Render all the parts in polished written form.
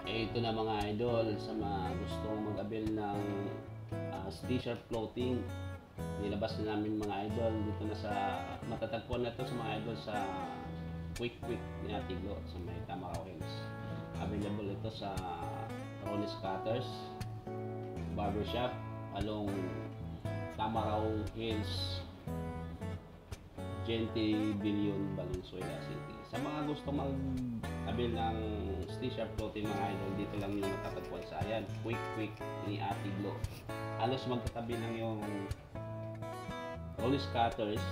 Ito na mga idol, sa mga gustong mag-avail ng t-shirt clothing, nilabas na namin mga idol dito na sa matatagpuan na to sa mga idol sa Quick ni Atiglo sa may Tamaraw Hills. Available ito sa Ronis Cutters Barbershop along Tamaraw Hills, Gente Billion, Valenzuela City. Sa mga gusto mag-avail ng t-shirt clothing mga idol, dito lang yung matatagpuan sa ayan, Quick ni Atiglo. Halos magkatabi lang yung Ronis Cutters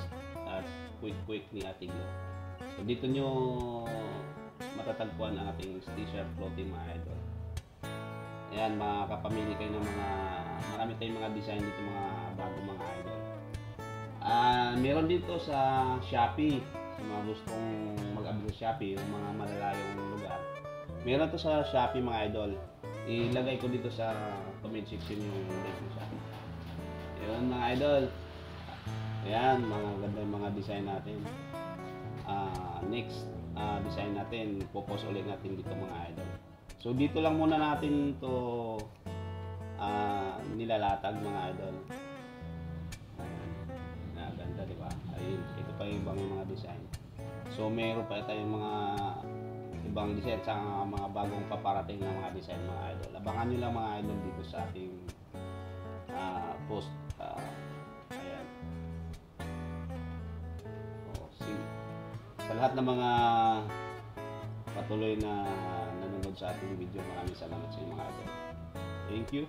at Quick ni Atiglo. So dito nyo matatagpuan ang ating t-shirt clothing mga idol. Ayan, makakapamili kayo ng marami tayong mga design dito, mga bago mga idol. Meron dito sa Shopee, sa mga gustong mag-avail sa Shopee, yung mga malalayong lugar. Meron to sa Shopee mga idol. Ilagay ko dito sa comment section yung link ng Shopee. Yun mga idol. Ayan, mga ganda mga design natin. Next design natin, popost ulit natin dito mga idol. So dito lang muna natin to nilalatag mga idol. Ganda, di ba? Ayun, ito pa yung ibang mga design. So meron pa tayong mga ibang design sa mga bagong paparating na mga design mga idol. Abangan nyo lang mga idol dito sa ating post. Ayan. Sa lahat ng mga patuloy na nanonood sa ating video, maraming salamat sa inyo mga idol. Thank you.